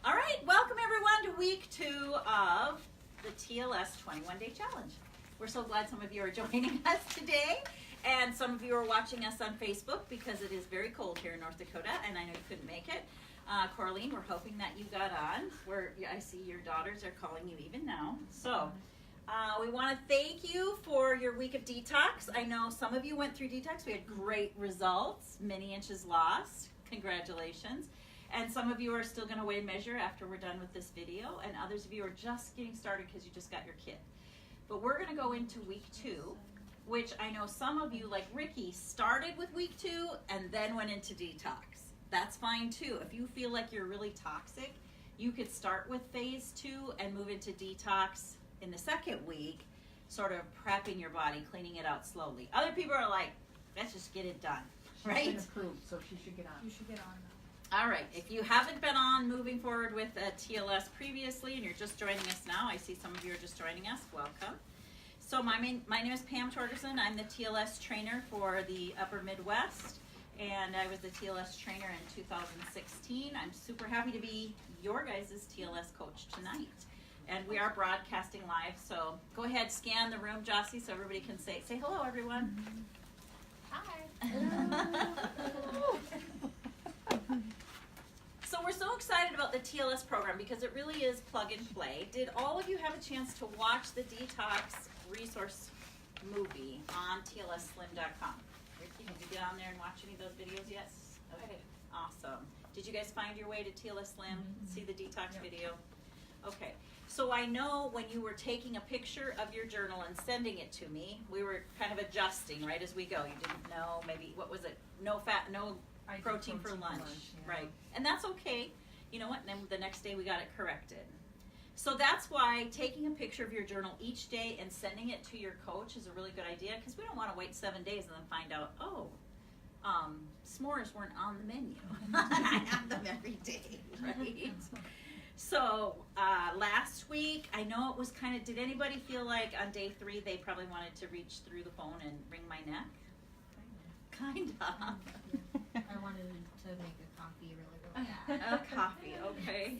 All right, welcome everyone to week 2 of the TLS 21-Day Challenge. We're so glad some of you are joining us today, and some of you are watching us on Facebook because it is very cold here in North Dakota, and I know you couldn't make it. Corleen, we're hoping that you got on. I see your daughters are calling you even now. So we want to thank you for your week of detox. I know some of you went through detox. We had great results, many inches lost. Congratulations. And some of you are still going to weigh and measure after we're done with this video, and others of you are just getting started because you just got your kit. But we're going to go into week 2, which I know some of you, like Ricky, started with week 2 and then went into detox. That's fine too. If you feel like you're really toxic, you could start with phase 2 and move into detox in the second week, sort of prepping your body, cleaning it out slowly. Other people are like, let's just get it done, right? She's been approved, so she should get on. You should get on now. All right, if you haven't been on moving forward with TLS previously and you're just joining us now, I see some of you are just joining us, welcome. So my name is Pam Torgerson. I'm the TLS trainer for the Upper Midwest, and I was the TLS trainer in 2016. I'm super happy to be your guys' TLS coach tonight. And we are broadcasting live, so go ahead, scan the room, Jossie, so everybody can say hello, everyone. Hi. So we're so excited about the TLS program because it really is plug and play. Did all of you have a chance to watch the detox resource movie on TLSslim.com? Ricky, did you get on there and watch any of those videos yet? Okay, awesome. Did you guys find your way to TLS Slim, see the detox video? Okay, so I know when you were taking a picture of your journal and sending it to me, we were kind of adjusting right as we go. You didn't know, maybe, what was it? No fat, no protein for lunch, yeah. Right? And that's okay. You know what? And then the next day we got it corrected. So that's why taking a picture of your journal each day and sending it to your coach is a really good idea, because we don't want to wait 7 days and then find out, oh, s'mores weren't on the menu. I have them every day, right? So last week, I know it was kind of, did anybody feel like on day 3 they probably wanted to reach through the phone and wring my neck? Kind of. I wanted to make a coffee really bad. A coffee, okay.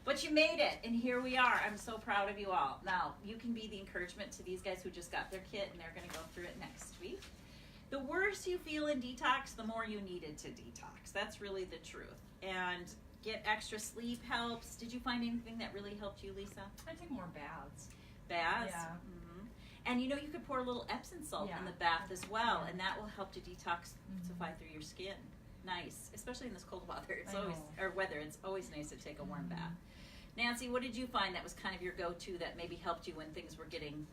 But you made it, and here we are. I'm so proud of you all. Now, you can be the encouragement to these guys who just got their kit, and they're going to go through it next week. The worse you feel in detox, the more you needed to detox. That's really the truth. And get extra sleep helps. Did you find anything that really helped you, Lisa? I take more baths. Baths? Yeah. Mm-hmm. And you know, you could pour a little Epsom salt in the bath as well, and that will help to detoxify through your skin. Nice, especially in this cold weather. It's always nice to take a warm bath. Nancy, what did you find that was kind of your go-to that maybe helped you when things were getting?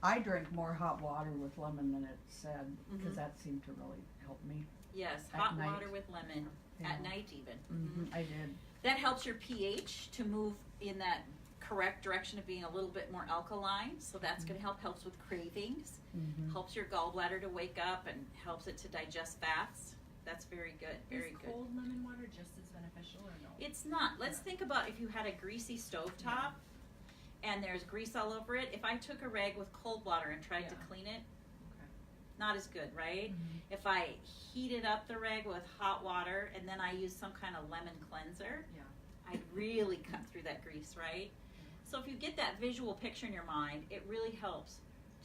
I drink more hot water with lemon than it said, because that seemed to really help me. Yes, at hot night. Water with lemon at night even. I did. That helps your pH to move in that correct direction of being a little bit more alkaline, so that's going to helps with cravings, helps your gallbladder to wake up, and helps it to digest fats. That's very good, very good. Is cold lemon water just as beneficial or no? It's not. Let's think about if you had a greasy stovetop and there's grease all over it. If I took a rag with cold water and tried to clean it, not as good, right? If I heated up the rag with hot water and then I used some kind of lemon cleanser, I'd really cut through that grease, right? So if you get that visual picture in your mind, it really helps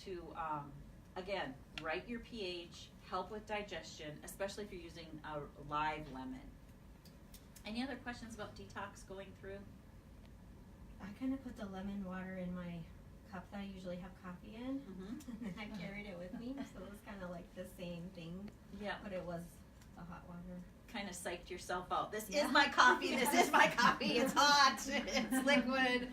to, again, right your pH, help with digestion, especially if you're using a live lemon. Any other questions about detox going through? I kind of put the lemon water in my cup that I usually have coffee in, and then I carried it with me, so it was kind of like the same thing. Yeah. But it was the hot water. Kind of psyched yourself out. This is my coffee. This is my coffee. It's hot. It's liquid.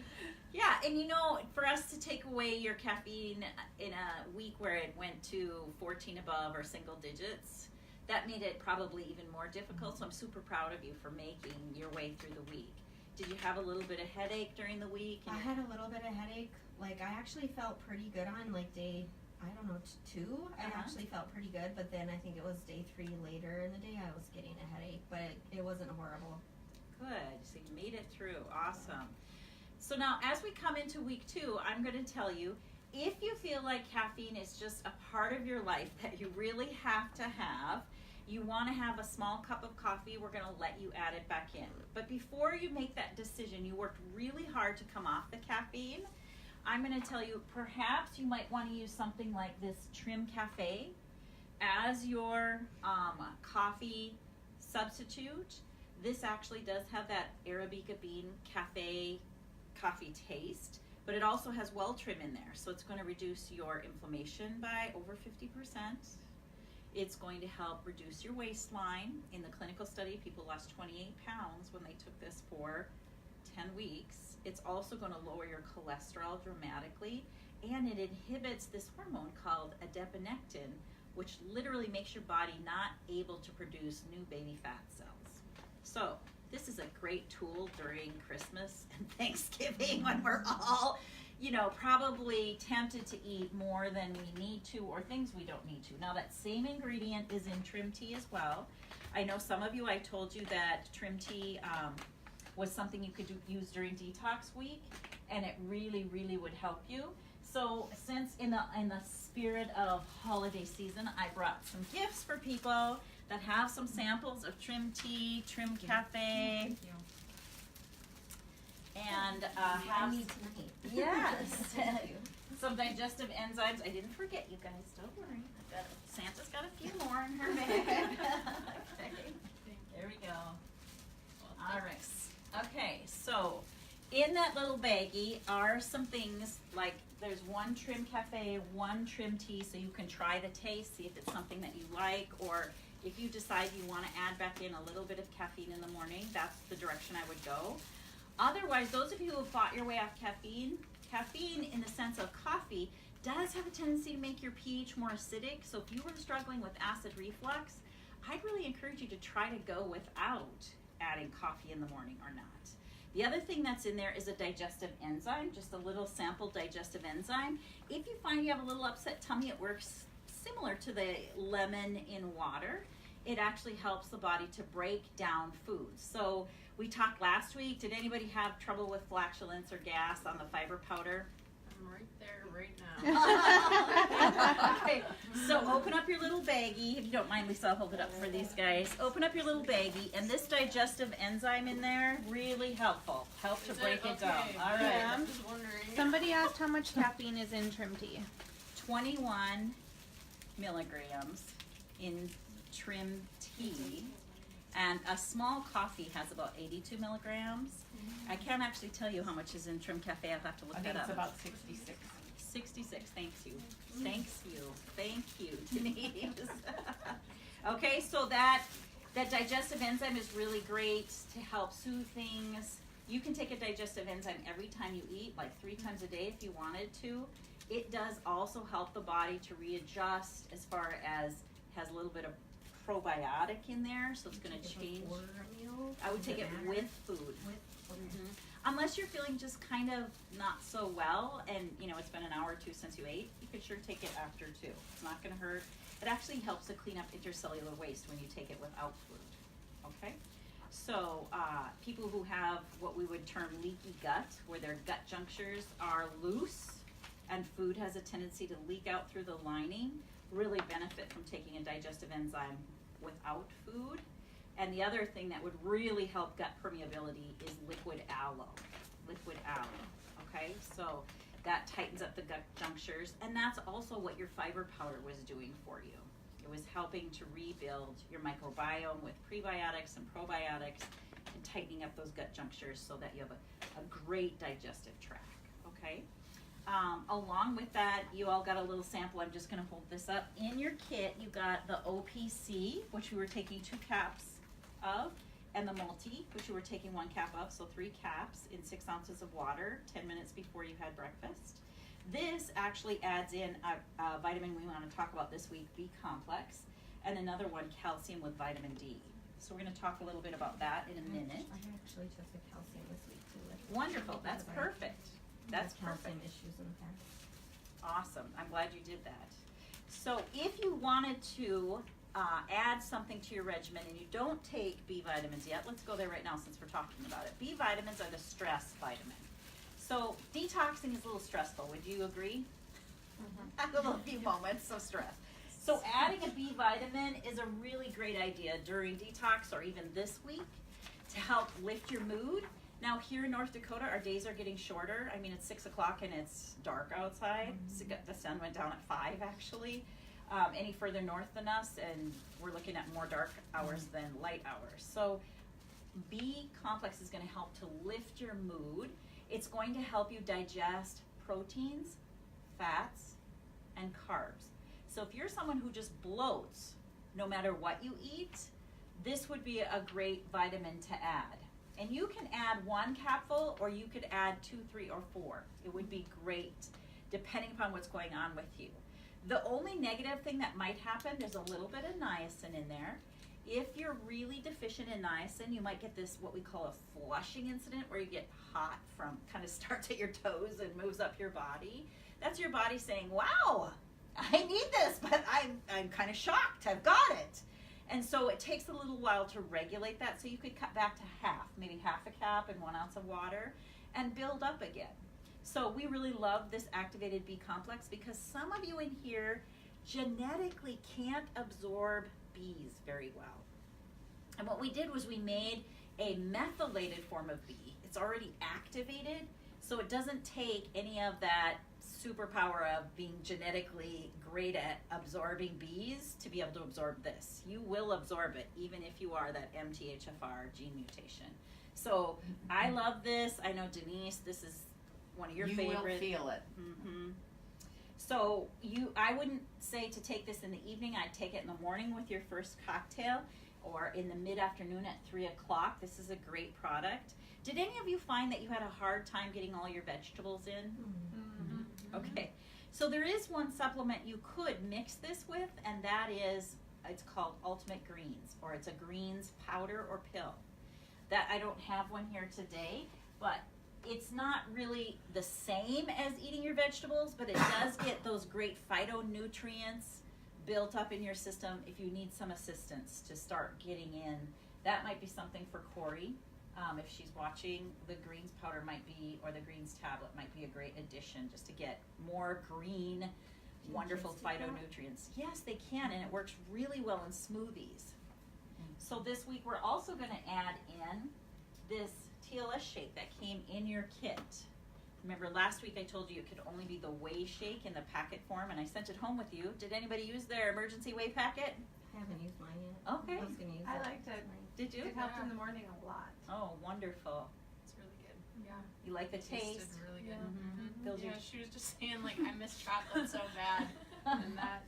Yeah, and you know, for us to take away your caffeine in a week where it went to 14 above or single digits, that made it probably even more difficult. So I'm super proud of you for making your way through the week. Did you have a little bit of headache during the week? I had a little bit of headache. Like, I actually felt pretty good on, like, day, I don't know, 2. I actually felt pretty good, but then I think it was day 3 later in the day I was getting a headache, but it wasn't horrible. Good. So you made it through. Awesome. So now, as we come into week 2, I'm going to tell you, if you feel like caffeine is just a part of your life that you really have to have, You want to have a small cup of coffee, we're going to let you add it back in. But before you make that decision, you worked really hard to come off the caffeine. I'm going to tell you, perhaps you might want to use something like this Trim Cafe as your coffee substitute. This actually does have that Arabica bean cafe coffee taste, but it also has well trim in there, so it's going to reduce your inflammation by over 50%. It's going to help reduce your waistline. In the clinical study, people lost 28 pounds when they took this for 10 weeks. It's also going to lower your cholesterol dramatically, and it inhibits this hormone called adiponectin, which literally makes your body not able to produce new baby fat cells. So this is a great tool during Christmas and Thanksgiving when we're all, probably tempted to eat more than we need to, or things we don't need to. Now that same ingredient is in Trim Tea as well. I know some of you, I told you that Trim Tea was something you could use during detox week, and it really, really would help you. So since in the spirit of holiday season, I brought some gifts for people that have some samples of Trim Tea, Trim Cafe, Thank you. and I need tonight. yes, Thank you. some digestive enzymes. I didn't forget you guys, don't worry. Santa's got a few more in her bag. Okay, there we go. All right. Okay, so in that little baggie are some things like there's one Trim Cafe, one Trim Tea, so you can try the taste, see if it's something that you like, or if you decide you want to add back in a little bit of caffeine in the morning, that's the direction I would go. Otherwise, those of you who have fought your way off caffeine in the sense of coffee does have a tendency to make your pH more acidic. So if you were struggling with acid reflux, I'd really encourage you to try to go without adding coffee in the morning or not. The other thing that's in there is a digestive enzyme, just a little sample digestive enzyme. If you find you have a little upset tummy, it works similar to the lemon in water. It actually helps the body to break down foods. So we talked last week, did anybody have trouble with flatulence or gas on the fiber powder? I'm right there right now. Okay, so open up your little baggie. If you don't mind, Lisa, I'll hold it up for these guys. Open up your little baggie, and this digestive enzyme in there, really helpful. Help to break it down. All right. Yeah, I'm just wondering. Somebody asked how much caffeine is in Trim Tea. 21 milligrams in Trim Tea, and a small coffee has about 82 milligrams. I can't actually tell you how much is in Trim Cafe. I'll have to look I that think up. it's about 66. 66. Thanks you. Thank you, Denise. Okay, so that digestive enzyme is really great to help soothe things. You can take a digestive enzyme every time you eat, like 3 times a day if you wanted to. It does also help the body to readjust as far as has a little bit of probiotic in there, so it's going to change. I would take it with food. Unless you're feeling just kind of not so well and it's been an hour or 2 since you ate, you could sure take it after too. It's not going to hurt. It actually helps to clean up intercellular waste when you take it without food. Okay? So people who have what we would term leaky gut, where their gut junctures are loose and food has a tendency to leak out through the lining, really benefit from taking a digestive enzyme without food. And the other thing that would really help gut permeability is liquid aloe. Okay? So that tightens up the gut junctures, and that's also what your fiber powder was doing for you. It was helping to rebuild your microbiome with prebiotics and probiotics and tightening up those gut junctures so that you have a great digestive tract. Okay? Along with that, you all got a little sample. I'm just going to hold this up. In your kit, you got the OPC, which we were taking 2 caps of, and the multi, which you were taking 1 cap of, so 3 caps in 6 ounces of water 10 minutes before you had breakfast. This actually adds in a vitamin we want to talk about this week, B complex, and another one, calcium with vitamin D. So we're going to talk a little bit about that in a minute. I actually took the calcium this week too. Wonderful, that's perfect. That's calcium perfect. issues in the past. Awesome, I'm glad you did that. So if you wanted to add something to your regimen and you don't take B vitamins yet, let's go there right now since we're talking about it. B vitamins are the stress vitamin. So detoxing is a little stressful, would you agree? A little few moments of stress. So adding a B vitamin is a really great idea during detox or even this week to help lift your mood. Now here in North Dakota, our days are getting shorter. I mean, it's 6 o'clock and it's dark outside. So the sun went down at 5 actually. Any further north than us, and we're looking at more dark hours than light hours. So B complex is going to help to lift your mood. It's going to help you digest proteins, fats, and carbs. So if you're someone who just bloats no matter what you eat, this would be a great vitamin to add. And you can add 1 capful, or you could add 2, 3, or 4. It would be great depending upon what's going on with you. The only negative thing that might happen, there's a little bit of niacin in there. If you're really deficient in niacin, you might get this, what we call a flushing incident, where you get hot from, kind of starts at your toes and moves up your body. That's your body saying, wow, I need this, but I'm kind of shocked, I've got it. And so it takes a little while to regulate that, so you could cut back to half, maybe half a cap and 1 ounce of water, and build up again. So we really love this activated B complex because some of you in here genetically can't absorb Bs very well. And what we did was we made a methylated form of B. It's already activated, so it doesn't take any of that superpower of being genetically great at absorbing Bs to be able to absorb this. You will absorb it even if you are that MTHFR gene mutation. So I love this. I know Denise, this is one of your favorites. You will feel it. Mm-hmm. So I wouldn't say to take this in the evening. I'd take it in the morning with your first cocktail, or in the mid-afternoon at 3 o'clock. This is a great product. Did any of you find that you had a hard time getting all your vegetables in? Mm-hmm. Okay, so there is one supplement you could mix this with, and that is, it's called Ultimate Greens, or it's a greens powder or pill. That I don't have one here today, but it's not really the same as eating your vegetables, but it does get those great phytonutrients built up in your system if you need some assistance to start getting in. That might be something for Corey. If she's watching, the greens powder might be, or the greens tablet might be a great addition just to get more green, wonderful phytonutrients. Yes, they can, and it works really well in smoothies. So this week we're also going to add in this TLS shake that came in your kit. Remember last week I told you it could only be the whey shake in the packet form, and I sent it home with you. Did anybody use their emergency whey packet? I haven't used mine yet. Okay. I was gonna use I it. liked it. Did you? It helped in the morning a lot. Oh, wonderful. It's really good. Yeah. You like the Tasted taste? really good. Mhm. Fills Yeah, your- she was just saying like I miss chocolate so bad, and that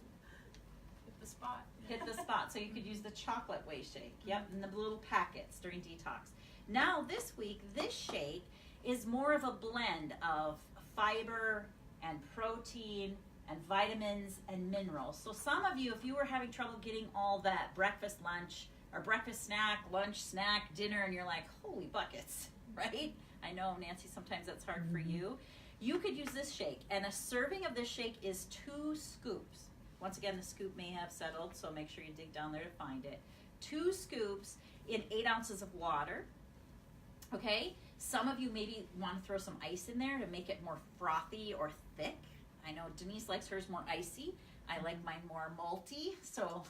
hit the spot. Hit the spot. So you could use the chocolate whey shake. Yep, in the little packets during detox. Now this week, this shake is more of a blend of fiber and protein and vitamins and minerals. So some of you, if you were having trouble getting all that breakfast, lunch, or breakfast snack, lunch, snack, dinner, and you're like, holy buckets, right? I know, Nancy, sometimes that's hard for you. You could use this shake, and a serving of this shake is 2 scoops. Once again, the scoop may have settled, so make sure you dig down there to find it. 2 scoops in 8 ounces of water, okay? Some of you maybe want to throw some ice in there to make it more frothy or thick. I know Denise likes hers more icy. I like mine more malty, so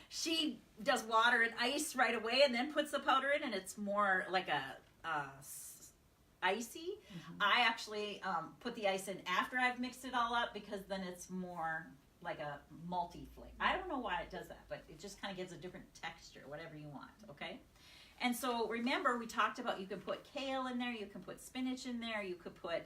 she does water and ice right away and then puts the powder in, and it's more like a icy. I actually put the ice in after I've mixed it all up because then it's more like a malty flavor. I don't know why it does that, but it just kind of gives a different texture, whatever you want, okay? And so remember, we talked about you can put kale in there, you can put spinach in there, you could put,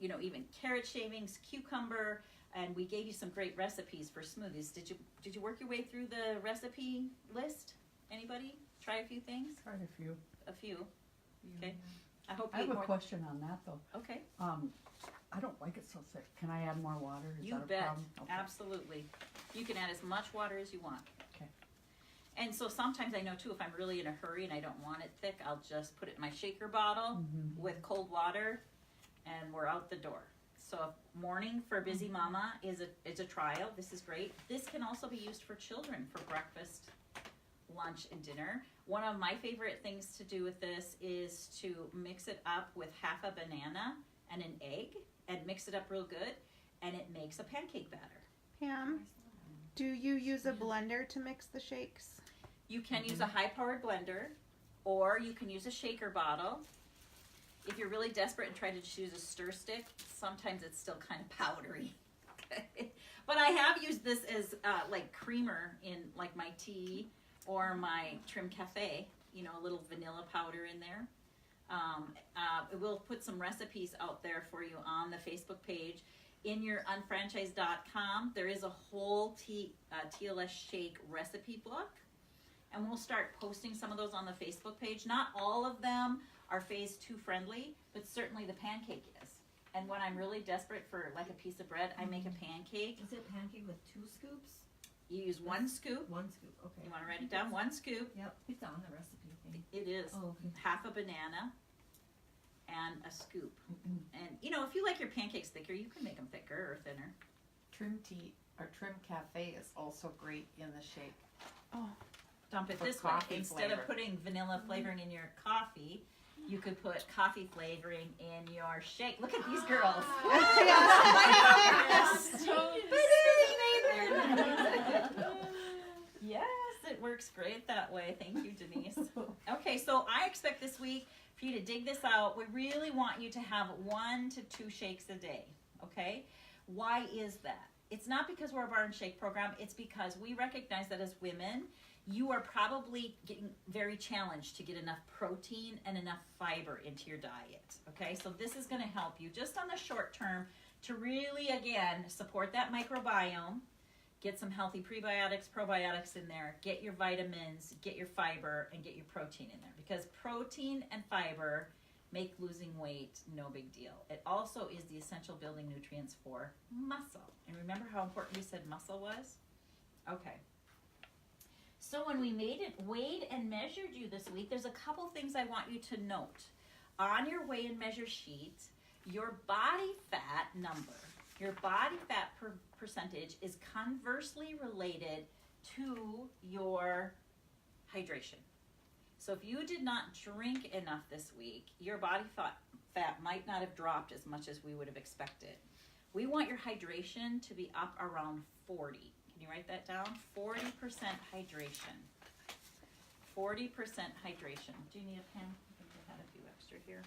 even carrot shavings, cucumber, and we gave you some great recipes for smoothies. Did you work your way through the recipe list? Anybody? Try a few things? Tried a few. A few. Okay. I hope I you have ate a more. question on that though. Okay. I don't like it so thick. Can I add more water? Is You that a bet. problem? Okay. Absolutely. You can add as much water as you want. Okay. And so sometimes I know too, if I'm really in a hurry and I don't want it thick, I'll just put it in my shaker bottle with cold water, and we're out the door. So morning for a busy mama is a trial. This is great. This can also be used for children for breakfast, lunch, and dinner. One of my favorite things to do with this is to mix it up with half a banana and an egg and mix it up real good, and it makes a pancake batter. Pam, Do you use a blender to mix the shakes? You can use a high-powered blender, or you can use a shaker bottle. If you're really desperate and try to just use a stir stick, sometimes it's still kind of powdery. Okay. But I have used this as like creamer in like my tea or my trim cafe, you know, a little vanilla powder in there. We'll put some recipes out there for you on the Facebook page. In your unfranchised.com, there is a whole TLS shake recipe book. And we'll start posting some of those on the Facebook page. Not all of them are phase 2 friendly, but certainly the pancake is. And when I'm really desperate for like a piece of bread, I make a pancake. Is it pancake with 2 scoops? You use 1 scoop. 1 scoop, okay. You want to write it down? 1 scoop. Yep. It's on the recipe thing. It is. Oh, okay. Half a banana and a scoop. And you know, if you like your pancakes thicker, you can make them thicker or thinner. Trim tea or Trim Cafe is also great in the shake. Oh, Dump it For this way. coffee Instead flavor. of putting vanilla flavoring in your coffee, you could put coffee flavoring in your shake. Look at these girls. Yes, it works great that way. Thank you, Denise. Okay, so I expect this week for you to dig this out. We really want you to have 1 to 2 shakes a day, okay? Why is that? It's not because we're a bar and shake program. It's because we recognize that as women, you are probably getting very challenged to get enough protein and enough fiber into your diet, okay? So this is going to help you just on the short term to really, again, support that microbiome, get some healthy prebiotics, probiotics in there, get your vitamins, get your fiber, and get your protein in there. Because protein and fiber make losing weight no big deal. It also is the essential building nutrients for muscle. And remember how important we said muscle was? Okay. So when we weighed and measured you this week, there's a couple things I want you to note. On your weigh and measure sheet, your body fat number, your body fat percentage is conversely related to your hydration. So if you did not drink enough this week, your body fat might not have dropped as much as we would have expected. We want your hydration to be up around 40. Can you write that down? 40% hydration. 40% hydration. Do you need a pen? I think I had a few extra here.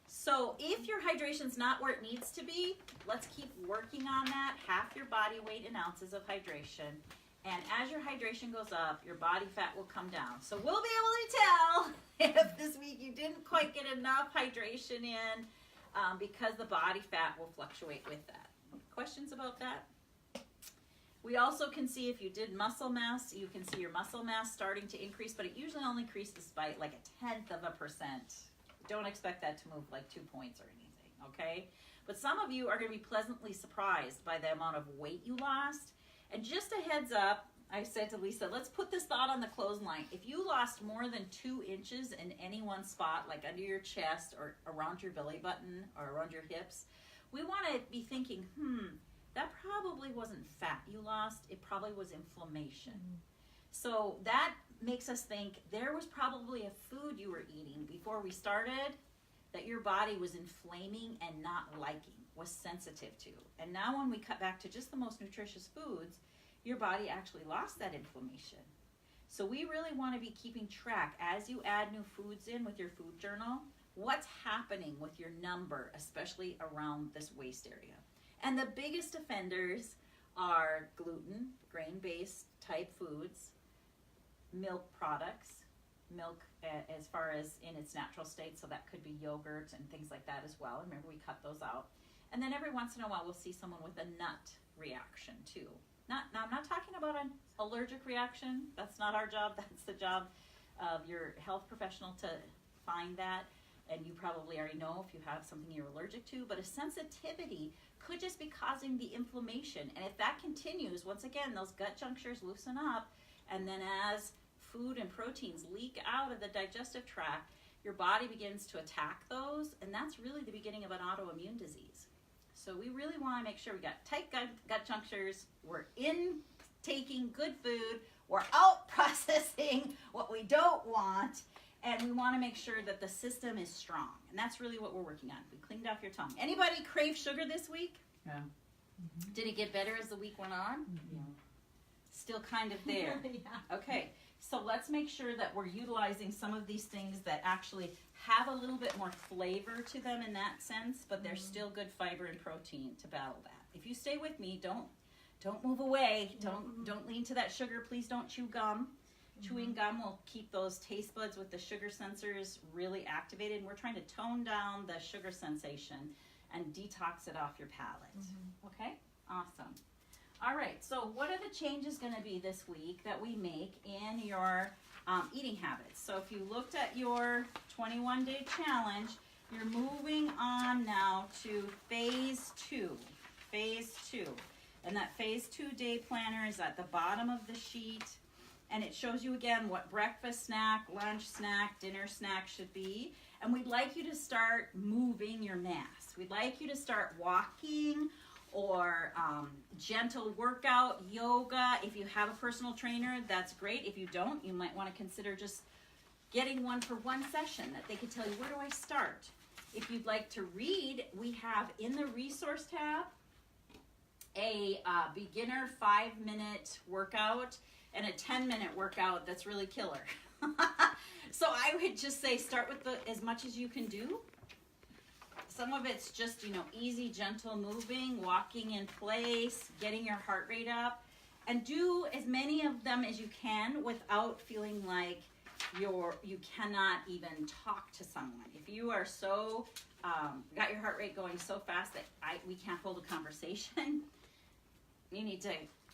So if your hydration's not where it needs to be, let's keep working on that. Half your body weight in ounces of hydration. And as your hydration goes up, your body fat will come down. So we'll be able to tell if this week you didn't quite get enough hydration in because the body fat will fluctuate with that. Questions about that? We also can see if you did muscle mass, you can see your muscle mass starting to increase, but it usually only increases by like 0.1%. Don't expect that to move like 2 points or anything, okay? But some of you are going to be pleasantly surprised by the amount of weight you lost. And just a heads up, I said to Lisa, let's put this thought on the clothesline. If you lost more than 2 inches in any one spot, like under your chest or around your belly button or around your hips, we want to be thinking, that probably wasn't fat you lost. It probably was inflammation. So that makes us think there was probably a food you were eating before we started that your body was inflaming and not liking, was sensitive to. And now when we cut back to just the most nutritious foods, your body actually lost that inflammation. So we really want to be keeping track as you add new foods in with your food journal, what's happening with your number, especially around this waist area. And the biggest offenders are gluten, grain-based type foods, milk products, milk as far as in its natural state, so that could be yogurt and things like that as well. Remember, we cut those out. And then every once in a while, we'll see someone with a nut reaction too. Now, I'm not talking about an allergic reaction. That's not our job. That's the job of your health professional to find that. And you probably already know if you have something you're allergic to. But a sensitivity could just be causing the inflammation. And if that continues, once again, those gut junctures loosen up. And then as food and proteins leak out of the digestive tract, your body begins to attack those. And that's really the beginning of an autoimmune disease. So we really want to make sure we got tight gut junctures, we're intaking good food, we're out processing what we don't want, and we want to make sure that the system is strong. And that's really what we're working on. We cleaned off your tongue. Anybody crave sugar this week? Yeah. Did it get better as the week went on? Yeah. Still kind of there. Yeah. Okay, so let's make sure that we're utilizing some of these things that actually have a little bit more flavor to them in that sense, but they're still good fiber and protein to battle that. If you stay with me, don't move away. Don't lean to that sugar. Please don't chew gum. Chewing gum will keep those taste buds with the sugar sensors really activated. And we're trying to tone down the sugar sensation and detox it off your palate. Okay? Awesome. All right, so what are the changes going to be this week that we make in your eating habits? So if you looked at your 21-day challenge, you're moving on now to phase 2. Phase 2. And that phase 2 day planner is at the bottom of the sheet. And it shows you again what breakfast snack, lunch snack, dinner snack should be. And we'd like you to start moving your mass. We'd like you to start walking or gentle workout, yoga. If you have a personal trainer, that's great. If you don't, you might want to consider just getting one for one session that they could tell you, where do I start? If you'd like to read, we have in the resource tab a beginner 5-minute workout and a 10-minute workout that's really killer. So I would just say start with as much as you can do. Some of it's just, easy, gentle moving, walking in place, getting your heart rate up, and do as many of them as you can without feeling like you cannot even talk to someone. If you are so got your heart rate going so fast that we can't hold a conversation, you need to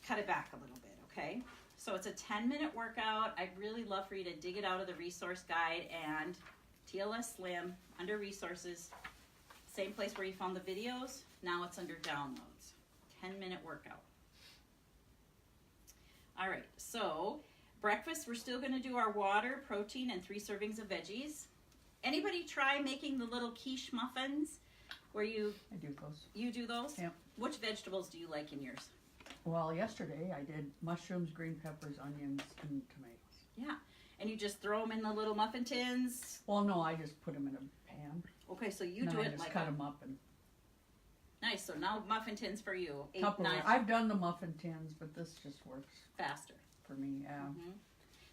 cut it back a little bit, okay? So it's a 10-minute workout. I'd really love for you to dig it out of the resource guide and TLS Slim under resources. Same place where you found the videos, now it's under downloads. 10-minute workout. All right, so breakfast, we're still gonna do our water, protein, and 3 servings of veggies. Anybody try making the little quiche muffins where I do those. you do those? Yep. Which vegetables do you like in yours? Well, yesterday I did mushrooms, green peppers, onions, and tomatoes. Yeah, and you just throw them in the little muffin tins? Well, no, I just put them in a pan. Okay, so you and do then I it just like cut them up and nice. So now muffin tins for you, 8, Tupperware. 9, I've done the muffin tins, but this just works faster. for me. Yeah.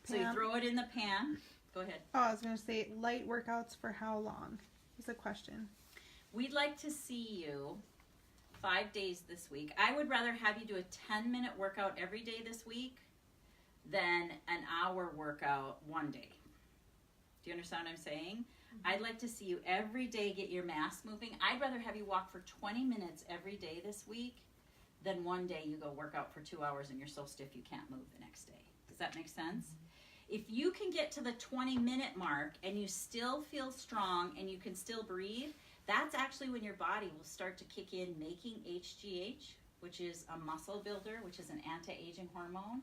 So you Pam? throw it in the pan. Go ahead. Oh, I was gonna say light workouts for how long? Is a question. We'd like to see you 5 days this week. I would rather have you do a 10-minute workout every day this week than an hour workout one day. Do you understand what I'm saying? I'd like to see you every day get your mass moving. I'd rather have you walk for 20 minutes every day this week than one day you go work out for 2 hours and you're so stiff you can't move the next day. Does that make sense? If you can get to the 20-minute mark and you still feel strong and you can still breathe, that's actually when your body will start to kick in making HGH, which is a muscle builder, which is an anti-aging hormone.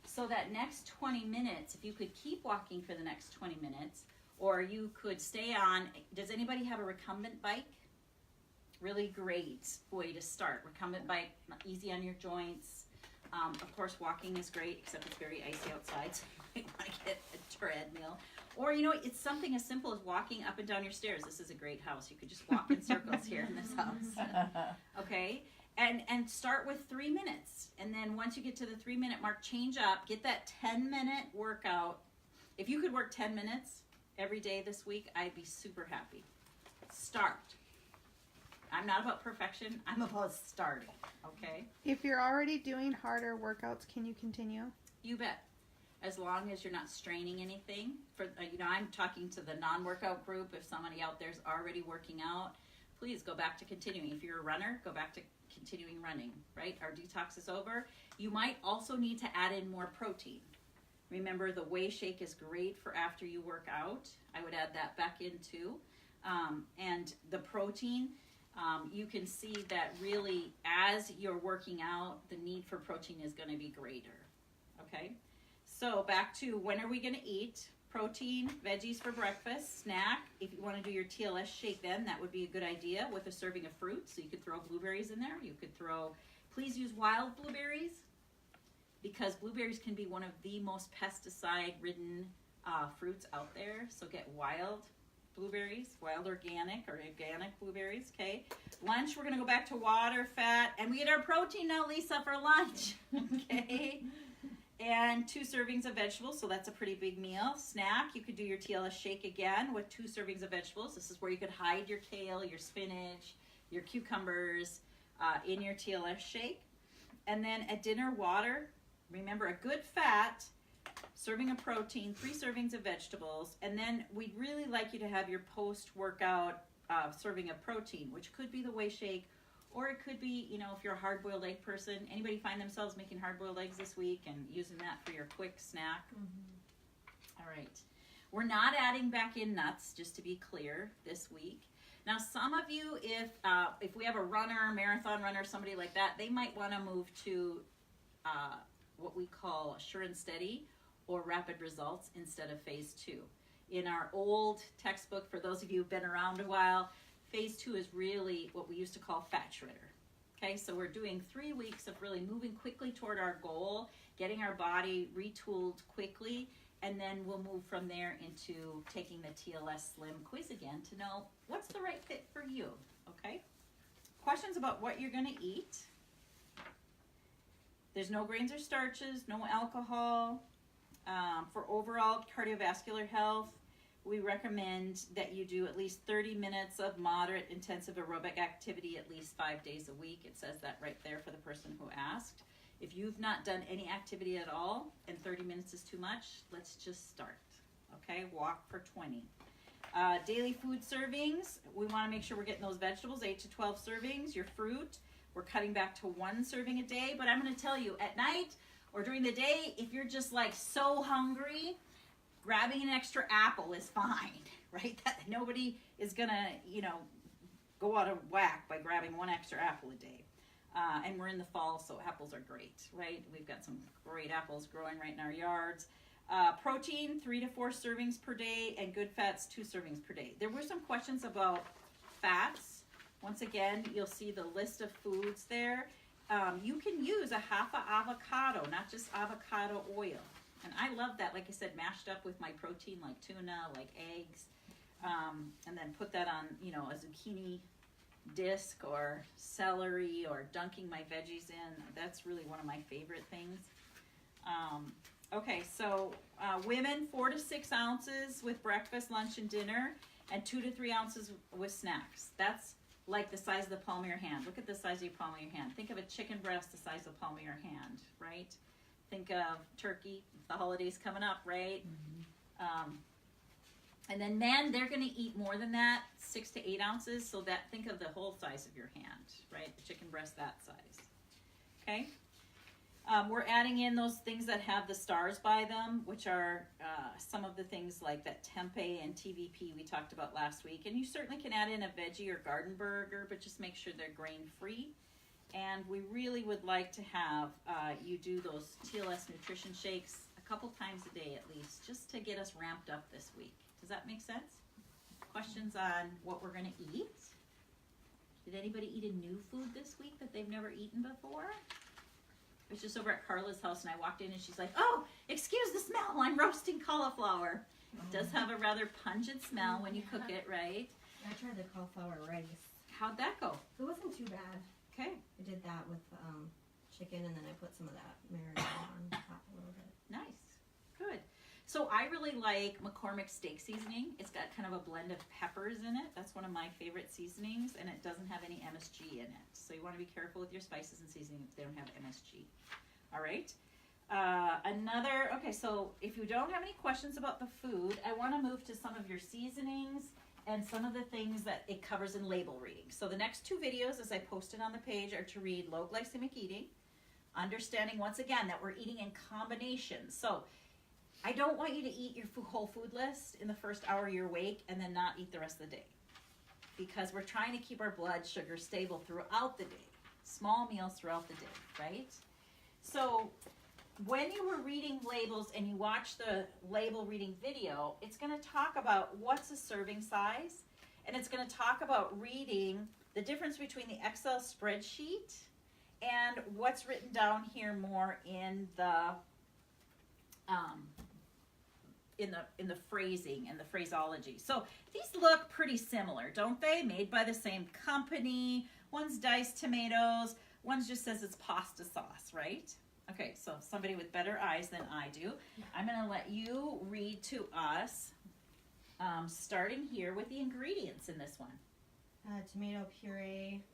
So that next 20 minutes, if you could keep walking for the next 20 minutes, or you could stay on, does anybody have a recumbent bike? Really great way to start. Recumbent bike, easy on your joints. Of course, walking is great, except it's very icy outside, so you might want to get a treadmill. Or, it's something as simple as walking up and down your stairs. This is a great house. You could just walk in circles here in this house. Okay? And start with 3 minutes. And then once you get to the 3-minute mark, change up. Get that 10-minute workout. If you could work 10 minutes every day this week, I'd be super happy. Start. I'm not about perfection. I'm about starting. Okay? If you're already doing harder workouts, can you continue? You bet. As long as you're not straining anything. For I'm talking to the non-workout group. If somebody out there's already working out, please go back to continuing. If you're a runner, go back to continuing running, right? Our detox is over. You might also need to add in more protein. Remember, the whey shake is great for after you work out. I would add that back in too. And the protein, you can see that really as you're working out, the need for protein is going to be greater. Okay? So back to when are we going to eat? Protein, veggies for breakfast, snack. If you want to do your TLS shake then, that would be a good idea with a serving of fruit. So you could throw blueberries in there. You could please use wild blueberries because blueberries can be one of the most pesticide-ridden fruits out there. So get wild blueberries, wild organic blueberries, okay? Lunch, we're going to go back to water, fat, and we get our protein now, Lisa, for lunch, okay? and 2 servings of vegetables, so that's a pretty big meal. Snack, you could do your TLS shake again with 2 servings of vegetables. This is where you could hide your kale, your spinach, your cucumbers in your TLS shake. And then at dinner, water. Remember, a good fat, serving of protein, 3 servings of vegetables, and then we'd really like you to have your post-workout serving of protein, which could be the whey shake, or it could be, you know, if you're a hard-boiled egg person. Anybody find themselves making hard-boiled eggs this week and using that for your quick snack? All right. We're not adding back in nuts, just to be clear, this week. Now, some of you, if we have a runner, marathon runner, somebody like that, they might want to move to what we call sure and steady or rapid results instead of phase 2. In our old textbook, for those of you who've been around a while, phase 2 is really what we used to call fat shredder. Okay, so we're doing 3 weeks of really moving quickly toward our goal, getting our body retooled quickly, and then we'll move from there into taking the TLS Slim quiz again to know what's the right fit for you, okay? Questions about what you're gonna eat. There's no grains or starches, no alcohol. For overall cardiovascular health, we recommend that you do at least 30 minutes of moderate intensive aerobic activity at least 5 days a week. It says that right there for the person who asked. If you've not done any activity at all and 30 minutes is too much, let's just start, okay? Walk for 20. Daily food servings, we want to make sure we're getting those vegetables, 8 to 12 servings. Your fruit, we're cutting back to 1 serving a day, but I'm going to tell you, at night or during the day, if you're just like so hungry, grabbing an extra apple is fine, right? Nobody is going to, you know, go out of whack by grabbing 1 extra apple a day. And we're in the fall, so apples are great, right? We've got some great apples growing right in our yards. Protein, 3 to 4 servings per day, and good fats, 2 servings per day. There were some questions about fats. Once again, you'll see the list of foods there. You can use a half an avocado, not just avocado oil. And I love that, like I said, mashed up with my protein, like tuna, like eggs, and then put that on, you know, a zucchini disc or celery or dunking my veggies in. That's really one of my favorite things. Okay, so women, 4 to 6 ounces with breakfast, lunch, and dinner, and 2 to 3 ounces with snacks. That's like the size of the palm of your hand. Look at the size of your palm of your hand. Think of a chicken breast the size of the palm of your hand, right? Think of turkey, the holidays coming up, right? Mm-hmm. And then men, they're going to eat more than that, 6 to 8 ounces. So that, think of the whole size of your hand, right? The chicken breast that size. Okay. We're adding in those things that have the stars by them, which are some of the things like that tempeh and TVP we talked about last week. And you certainly can add in a veggie or garden burger, but just make sure they're grain-free. And we really would like to have you do those TLS nutrition shakes a couple times a day at least, just to get us ramped up this week. Does that make sense? Questions on what we're going to eat? Did anybody eat a new food this week that they've never eaten before? I was just over at Carla's house and I walked in and she's like, "Oh, excuse the smell, I'm roasting cauliflower." It does have a rather pungent smell when you cook it, right? I tried the cauliflower rice. How'd that go? It wasn't too bad. Okay, I did that with chicken, and then I put some of that marinade on top a little bit. nice, good. So I really like McCormick steak seasoning. It's got kind of a blend of peppers in it. That's one of my favorite seasonings, and it doesn't have any MSG in it. So you want to be careful with your spices and seasoning if they don't have MSG. All right. Okay, so if you don't have any questions about the food, I want to move to some of your seasonings and some of the things that it covers in label reading. So the next 2 videos, as I posted on the page, are to read low glycemic eating, understanding once again that we're eating in combination. So I don't want you to eat your whole food list in the first hour you're awake and then not eat the rest of the day, because we're trying to keep our blood sugar stable throughout the day. Small meals throughout the day, right? So when you were reading labels and you watch the label reading video, it's going to talk about what's a serving size, and it's going to talk about reading the difference between the Excel spreadsheet and what's written down here more in the phrasing and the phraseology. So these look pretty similar, don't they? Made by the same company. One's diced tomatoes. One just says it's pasta sauce, right? Okay, so somebody with better eyes than I do. I'm going to let you read to us, starting here with the ingredients in this one. Tomato puree,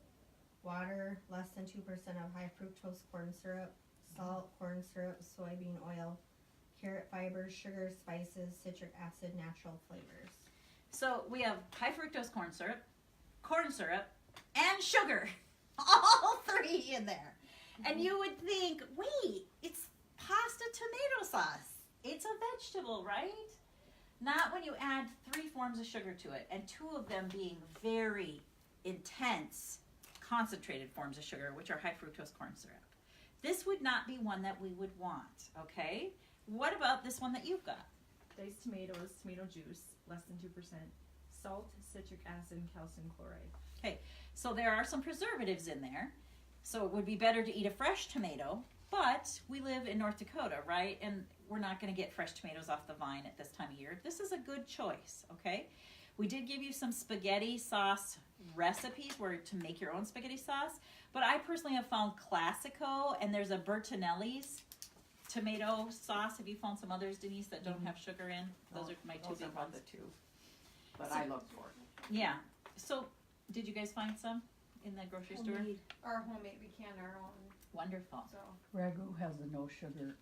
water, less than 2% of high fructose corn syrup, salt, corn syrup, soybean oil, carrot fibers, sugar, spices, citric acid, natural flavors. So we have high fructose corn syrup, and sugar. All three in there. And you would think, wait, it's pasta tomato sauce. It's a vegetable, right? Not when you add 3 forms of sugar to it, and 2 of them being very intense, concentrated forms of sugar, which are high fructose corn syrup. This would not be one that we would want, okay? What about this one that you've got? Diced tomatoes, tomato juice, less than 2%, salt, citric acid, and calcium chloride. Okay, so there are some preservatives in there. So it would be better to eat a fresh tomato, but we live in North Dakota, right? And we're not going to get fresh tomatoes off the vine at this time of year. This is a good choice, okay? We did give you some spaghetti sauce recipes where to make your own spaghetti sauce, but I personally have found Classico, and there's a Bertinelli's tomato sauce. Have you found some others, Denise, that don't have sugar in? Those are my 2 Those big are ones. the 2. But So- I looked for it. Yeah. So did you guys find some in the grocery store? Our homemade, we can our own, Wonderful. so. Ragu has the no sugar.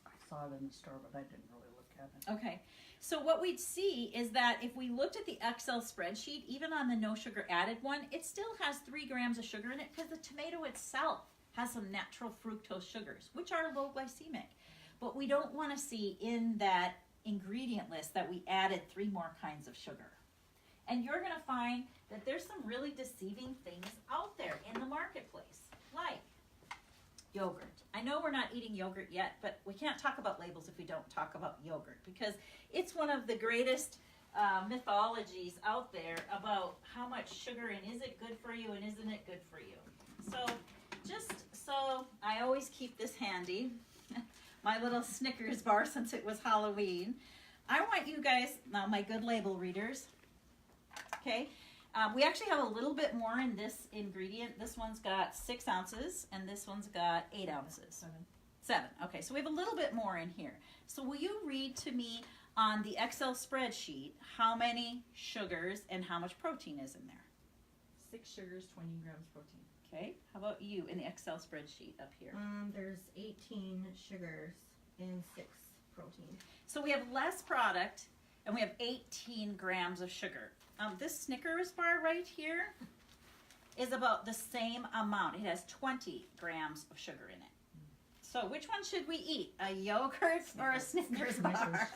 I saw it in the store, but I didn't really look at it. Okay, so what we'd see is that if we looked at the Excel spreadsheet, even on the no sugar added one, it still has 3 grams of sugar in it because the tomato itself has some natural fructose sugars, which are low glycemic. But we don't want to see in that ingredient list that we added 3 more kinds of sugar. And you're going to find that there's some really deceiving things out there in the marketplace, like yogurt. I know we're not eating yogurt yet, but we can't talk about labels if we don't talk about yogurt, because it's one of the greatest mythologies out there about how much sugar and is it good for you and isn't it good for you. So just so I always keep this handy, my little Snickers bar since it was Halloween. I want you guys, now my good label readers, okay, we actually have a little bit more in this ingredient. This one's got 6 ounces and this one's got 8 ounces. 7. Okay, so we have a little bit more in here. So will you read to me on the Excel spreadsheet how many sugars and how much protein is in there? 6 sugars, 20 grams protein. Okay, how about you in the Excel spreadsheet up here? There's 18 sugars and 6 protein. So we have less product and we have 18 grams of sugar. This Snickers bar right here is about the same amount. It has 20 grams of sugar in it. So which one should we eat? A yogurt or a Snickers bar?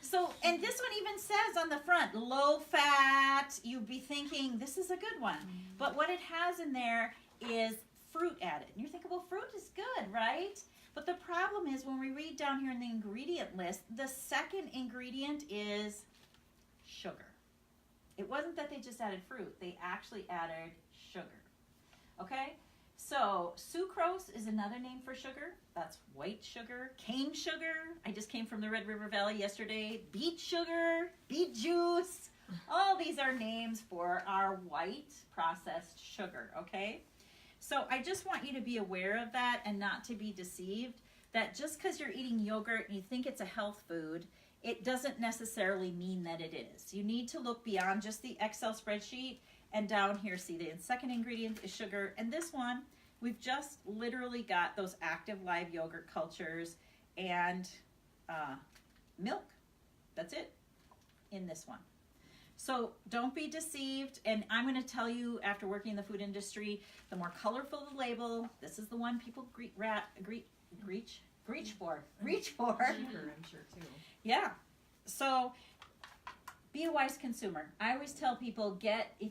So, and this one even says on the front, low fat. You'd be thinking this is a good one. But what it has in there is fruit added. And you're thinking, well, fruit is good, right? But the problem is when we read down here in the ingredient list, the second ingredient is sugar. It wasn't that they just added fruit. They actually added sugar. Okay? So sucrose is another name for sugar. That's white sugar, cane sugar. I just came from the Red River Valley yesterday. Beet sugar, beet juice. All these are names for our white processed sugar, okay? So I just want you to be aware of that and not to be deceived that just because you're eating yogurt and you think it's a health food, it doesn't necessarily mean that it is. You need to look beyond just the Excel spreadsheet, and down here see the second ingredient is sugar, and this one we've just literally got those active live yogurt cultures and milk. That's it in this one. So don't be deceived, and I'm going to tell you, after working in the food industry, the more colorful the label, this is the one people reach for. Cheaper, I'm sure, too. Yeah. So be a wise consumer. I always tell people,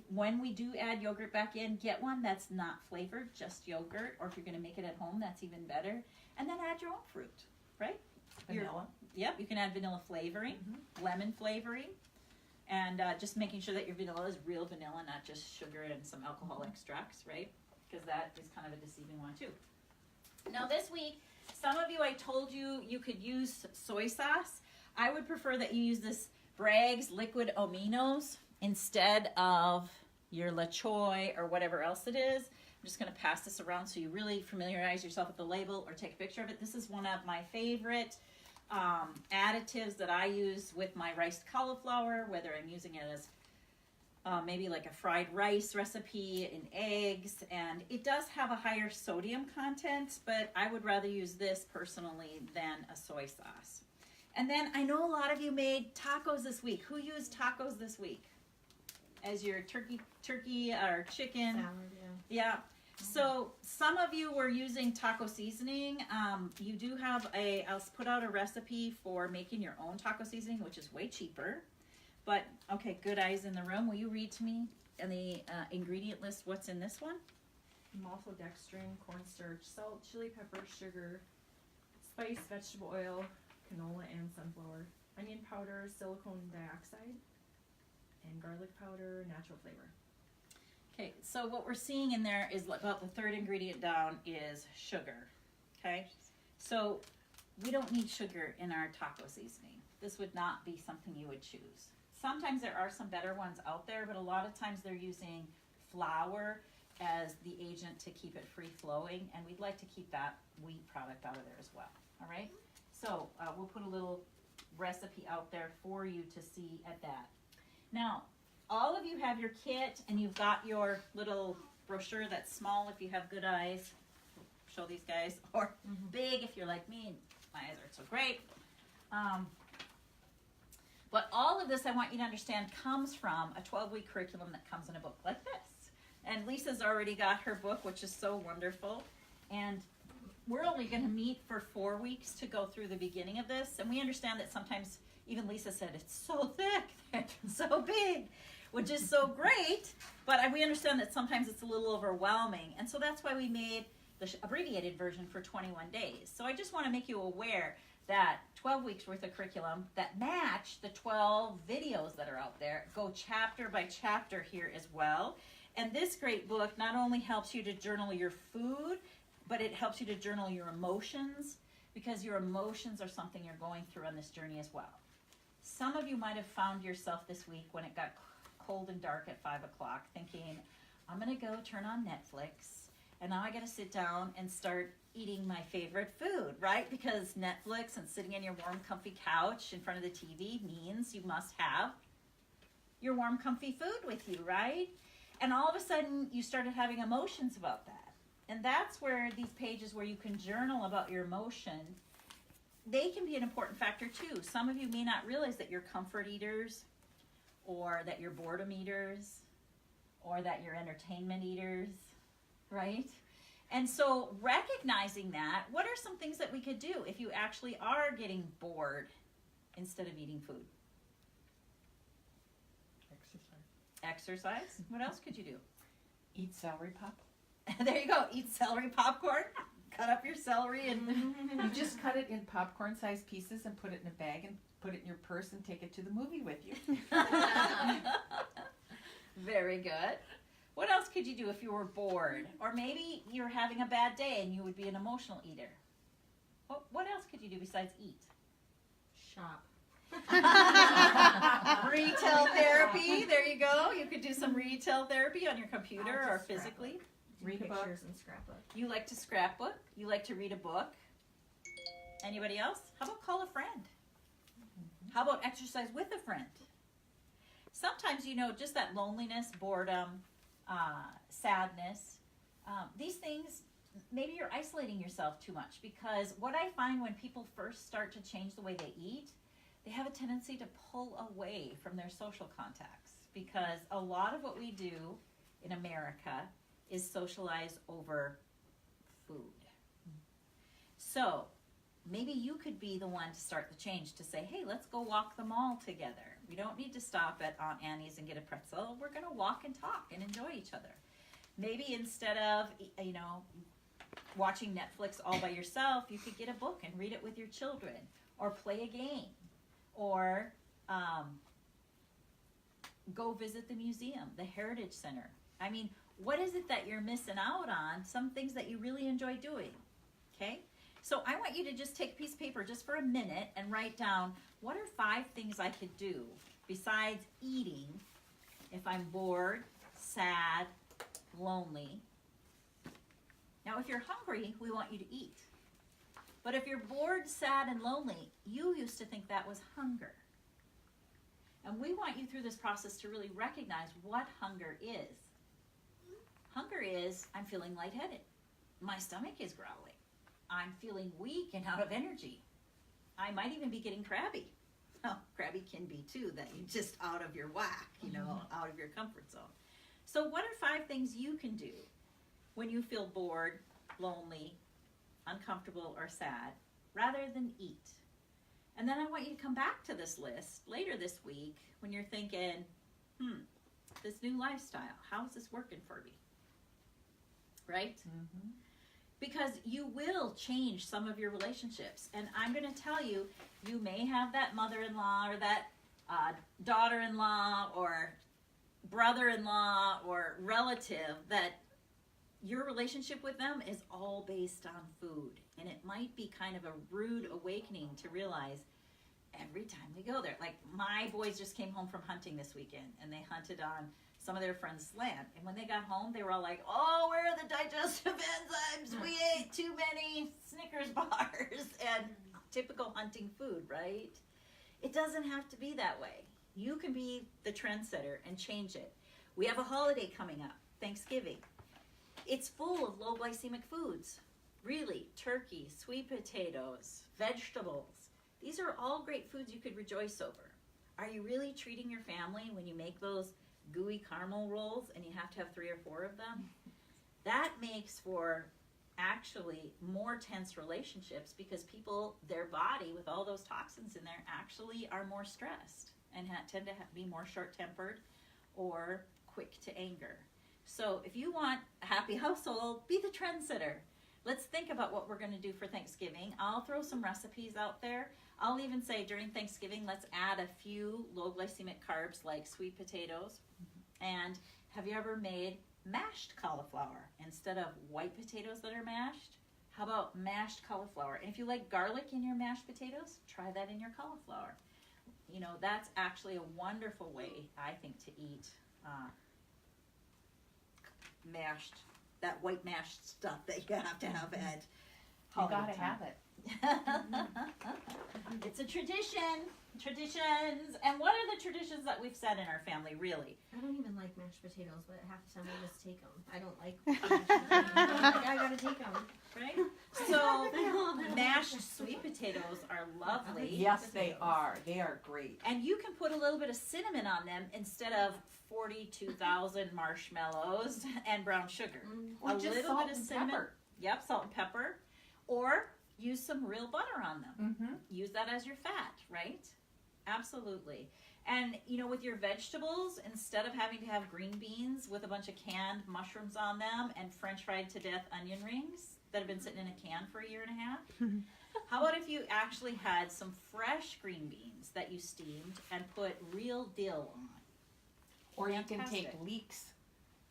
when we do add yogurt back in, get one that's not flavored, just yogurt, or if you're going to make it at home, that's even better. And then add your own fruit, right? Vanilla. Yep, you can add vanilla flavoring, lemon flavoring, and just making sure that your vanilla is real vanilla, not just sugar and some alcohol extracts, right? Because that is kind of a deceiving one too. Now this week, some of you, I told you you could use soy sauce. I would prefer that you use this Bragg's liquid aminos instead of your La Choy or whatever else it is. I'm just going to pass this around so you really familiarize yourself with the label or take a picture of it. This is one of my favorite additives that I use with my riced cauliflower, whether I'm using it as maybe like a fried rice recipe in eggs, and it does have a higher sodium content, but I would rather use this personally than a soy sauce. And then I know a lot of you made tacos this week. Who used tacos this week as your turkey or chicken? Salad, Yeah. So some of you were using taco seasoning. You do have I'll put out a recipe for making your own taco seasoning, which is way cheaper. But, okay, good eyes in the room. Will you read to me in the ingredient list what's in this one? Maltodextrin, cornstarch, salt, chili pepper, sugar, spice, vegetable oil, canola and sunflower, onion powder, silicone dioxide, and garlic powder, natural flavor. Okay, so what we're seeing in there is about the third ingredient down is sugar, okay? So we don't need sugar in our taco seasoning. This would not be something you would choose. Sometimes there are some better ones out there, but a lot of times they're using flour as the agent to keep it free flowing, and we'd like to keep that wheat product out of there as well, all right? So we'll put a little recipe out there for you to see at that. Now, all of you have your kit, and you've got your little brochure that's small if you have good eyes. Show these guys, or big if you're like me and my eyes aren't so great. But all of this, I want you to understand, comes from a 12-week curriculum that comes in a book like this. And Lisa's already got her book, which is so wonderful. And we're only going to meet for 4 weeks to go through the beginning of this. And we understand that sometimes, even Lisa said, it's so thick, it's so big, which is so great. But we understand that sometimes it's a little overwhelming. And so that's why we made the abbreviated version for 21 days. So I just want to make you aware that 12 weeks worth of curriculum that match the 12 videos that are out there go chapter by chapter here as well. And this great book not only helps you to journal your food, but it helps you to journal your emotions, because your emotions are something you're going through on this journey as well. Some of you might have found yourself this week when it got cold and dark at 5 o'clock thinking, I'm going to go turn on Netflix, and now I got to sit down and start eating my favorite food, right? Because Netflix and sitting in your warm, comfy couch in front of the TV means you must have your warm, comfy food with you, right? And all of a sudden, you started having emotions about that. And that's where these pages where you can journal about your emotion, they can be an important factor too. Some of you may not realize that you're comfort eaters, or that you're boredom eaters, or that you're entertainment eaters, right? And so recognizing that, what are some things that we could do if you actually are getting bored instead of eating food? Exercise. What else could you do? Eat celery pop. There you go. Eat celery popcorn. Cut up your celery and You just cut it in popcorn-sized pieces and put it in a bag and put it in your purse and take it to the movie with you. Very good. What else could you do if you were bored? Or maybe you're having a bad day and you would be an emotional eater. What else could you do besides eat? Shop. Retail therapy. There you go. You could do some retail therapy on your computer or physically. Read a book. pictures and scrapbook. You like to scrapbook. You like to read a book. Anybody else? How about call a friend? How about exercise with a friend? Sometimes, just that loneliness, boredom, sadness, these things, maybe you're isolating yourself too much, because what I find when people first start to change the way they eat, they have a tendency to pull away from their social contacts, because a lot of what we do in America is socialize over food. So maybe you could be the one to start the change, to say, hey, let's go walk the mall together. We don't need to stop at Aunt Annie's and get a pretzel. We're going to walk and talk and enjoy each other. Maybe instead of, watching Netflix all by yourself, you could get a book and read it with your children, or play a game, or go visit the museum, the Heritage Center. I mean, what is it that you're missing out on? Some things that you really enjoy doing, okay? So I want you to just take a piece of paper just for a minute and write down, what are 5 things I could do besides eating if I'm bored, sad, lonely? Now, if you're hungry, we want you to eat. But if you're bored, sad, and lonely, you used to think that was hunger. And we want you through this process to really recognize what hunger is. Hunger is, I'm feeling lightheaded. My stomach is growling. I'm feeling weak and out of energy. I might even be getting crabby. Oh, crabby can be too, that you're just out of your whack, out of your comfort zone. So what are 5 things you can do when you feel bored, lonely, uncomfortable, or sad, rather than eat? And then I want you to come back to this list later this week when you're thinking, this new lifestyle, how is this working for me? Right? Mm-hmm. Because you will change some of your relationships. And I'm going to tell you, you may have that mother-in-law or that daughter-in-law or brother-in-law or relative that your relationship with them is all based on food. And it might be kind of a rude awakening to realize every time we go there. Like, my boys just came home from hunting this weekend, and they hunted on some of their friends' land. And when they got home, they were all like, oh, where are the digestive enzymes? We ate too many Snickers bars. And typical hunting food, right? It doesn't have to be that way. You can be the trendsetter and change it. We have a holiday coming up, Thanksgiving. It's full of low glycemic foods. Really, turkey, sweet potatoes, vegetables. These are all great foods you could rejoice over. Are you really treating your family when you make those gooey caramel rolls and you have to have 3 or 4 of them? That makes for actually more tense relationships because people, their body with all those toxins in there actually are more stressed and tend to be more short-tempered or quick to anger. So if you want a happy household, be the trendsetter. Let's think about what we're going to do for Thanksgiving. I'll throw some recipes out there. I'll even say during Thanksgiving, let's add a few low glycemic carbs like sweet potatoes. And have you ever made mashed cauliflower instead of white potatoes that are mashed? How about mashed cauliflower? And if you like garlic in your mashed potatoes, try that in your cauliflower. That's actually a wonderful way, I think, to eat that white mashed stuff that you have to have at holiday You gotta time. have it. It's a traditions. And what are the traditions that we've set in our family, really? I don't even like mashed potatoes, but half the time I just take them. I don't like mashed potatoes. I gotta take them. Right? So mashed sweet potatoes are lovely. Yes, they are. They are great. And you can put a little bit of cinnamon on them instead of 42,000 marshmallows and brown sugar. Or just little salt bit of and cinnamon. pepper. Yep, salt and pepper. Or use some real butter on them. Mm-hmm. Use that as your fat, right? Absolutely. And, with your vegetables, instead of having to have green beans with a bunch of canned mushrooms on them and French fried to death onion rings that have been sitting in a can for 1.5 years, how about if you actually had some fresh green beans that you steamed and put real dill on? Or you can Fantastic. take leeks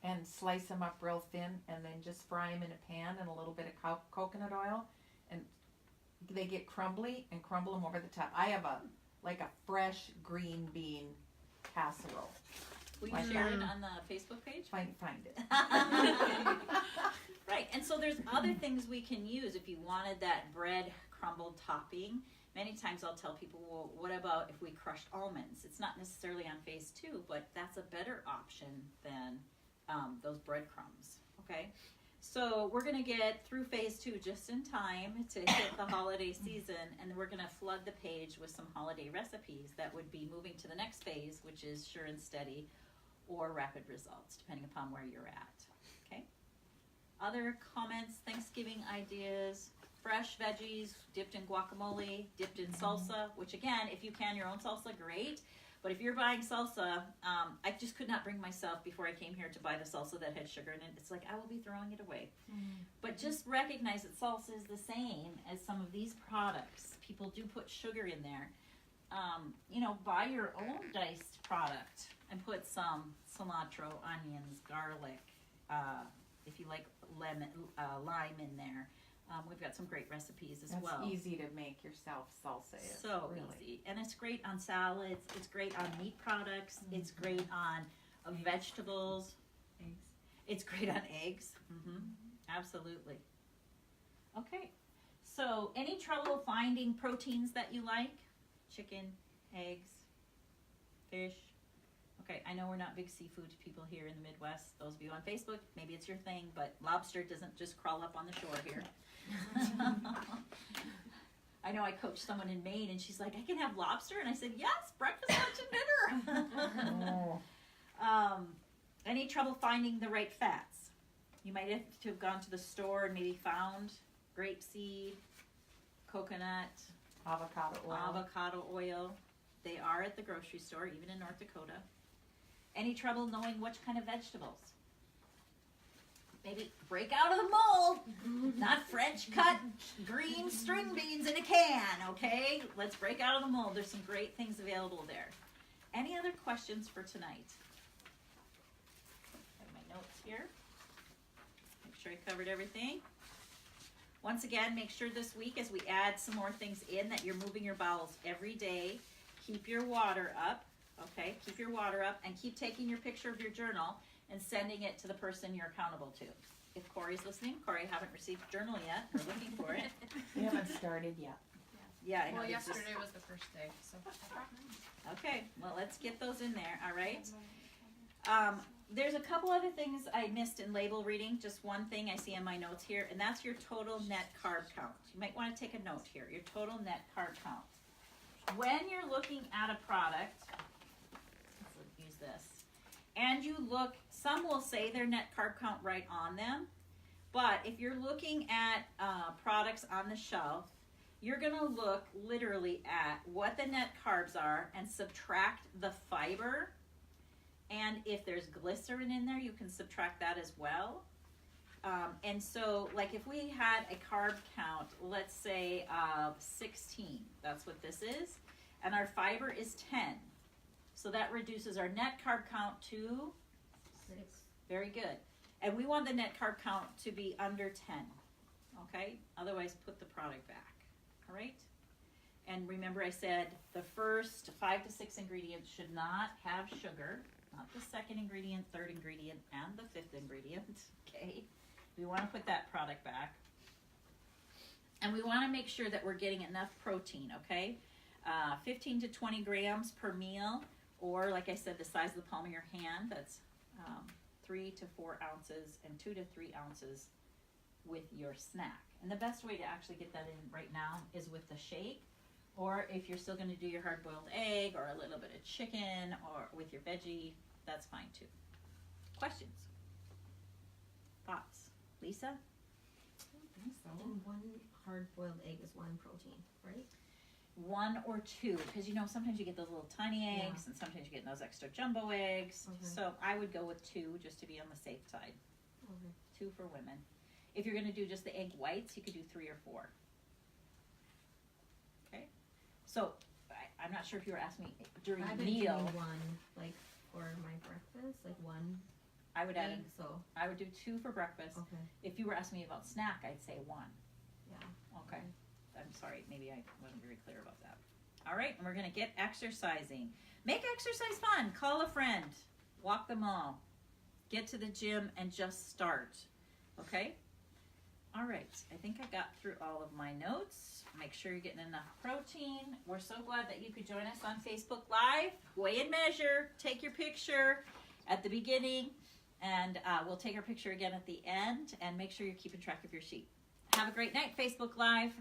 and slice them up real thin and then just fry them in a pan in a little bit of coconut oil, and they get crumbly, and crumble them over the top. I have a fresh green bean casserole. Will you Like share it that. on the Facebook page? Find it. Right, and so there's other things we can use if you wanted that bread crumbled topping. Many times I'll tell people, well, what about if we crushed almonds? It's not necessarily on phase 2, but that's a better option than those breadcrumbs, okay? So we're going to get through phase 2 just in time to hit the holiday season, and we're going to flood the page with some holiday recipes that would be moving to the next phase, which is sure and steady or rapid results, depending upon where you're at, okay? Other comments, Thanksgiving ideas, fresh veggies dipped in guacamole, dipped in salsa, which again, if you can your own salsa, great. But if you're buying salsa, I just could not bring myself before I came here to buy the salsa that had sugar in it. It's like, I will be throwing it away. But just recognize that salsa is the same as some of these products. People do put sugar in there. Buy your own diced product and put some cilantro, onions, garlic, if you like lime in there. We've got some great recipes as well. That's easy to make yourself, salsa is. So really easy. And it's great on salads. It's great on meat products. It's great on vegetables. Eggs. It's great on eggs. Absolutely. Okay. So, any trouble finding proteins that you like? Chicken, eggs, fish? Okay, I know we're not big seafood people here in the Midwest. Those of you on Facebook, maybe it's your thing, but lobster doesn't just crawl up on the shore here. I know I coached someone in Maine, and she's like, I can have lobster? And I said, yes, breakfast, lunch, and dinner. Any trouble finding the right fats? You might have to have gone to the store and maybe found grapeseed, coconut, avocado oil. They are at the grocery store, even in North Dakota. Any trouble knowing which kind of vegetables? Maybe break out of the mold. Not French cut green string beans in a can, okay? Let's break out of the mold. There's some great things available there. Any other questions for tonight? I have my notes here. Make sure I covered everything. Once again, make sure this week as we add some more things in that you're moving your bowels every day. Keep your water up, okay? Keep your water up and keep taking your picture of your journal and sending it to the person you're accountable to. If Corey's listening, Corey, I haven't received a journal yet. We're looking for it. We haven't started yet. Yeah, I know. Well, there's yesterday was the first day, so. Okay, well, let's get those in there, all right? There's a couple other things I missed in label reading. Just one thing I see in my notes here, and that's your total net carb count. You might want to take a note here, your total net carb count. When you're looking at a product, let's use this, and you look, some will say their net carb count right on them, but if you're looking at products on the shelf, you're going to look literally at what the net carbs are and subtract the fiber. And if there's glycerin in there, you can subtract that as well. And so, like if we had a carb count, let's say of 16, that's what this is, and our fiber is 10. So that reduces our net carb count to 6. Very good. And we want the net carb count to be under 10. Okay? Otherwise, put the product back. All right? And remember I said the first 5 to 6 ingredients should not have sugar. Not the second ingredient, third ingredient, and the fifth ingredient. Okay? We want to put that product back. And we want to make sure that we're getting enough protein, okay? 15 to 20 grams per meal, or like I said, the size of the palm of your hand. That's 3 to 4 ounces and 2 to 3 ounces with your snack. And the best way to actually get that in right now is with the shake, or if you're still going to do your hard-boiled egg or a little bit of chicken or with your veggie, that's fine too. Questions? Thoughts? Lisa? I think so. And one hard-boiled egg is one protein, right? 1 or 2, because you know sometimes you get those little tiny eggs, Yeah. and sometimes you get those extra jumbo eggs. Okay. So I would go with 2 just to be on the safe side. Okay. 2 for women. If you're going to do just the egg whites, you could do 3 or 4. Okay. So I'm not sure if you were asking me during I've the been meal. doing one, like, for my breakfast, like one I would add. egg, so, I would do 2 for breakfast. okay, If you were asking me about snack, I'd say 1. yeah. Okay. I'm sorry, maybe I wasn't very clear about that. All right, and we're going to get exercising. Make exercise fun. Call a friend. Walk the mall. Get to the gym and just start. Okay? All right, I think I got through all of my notes. Make sure you're getting enough protein. We're so glad that you could join us on Facebook Live. Weigh and measure. Take your picture at the beginning, and we'll take our picture again at the end, and make sure you're keeping track of your sheet. Have a great night, Facebook Live.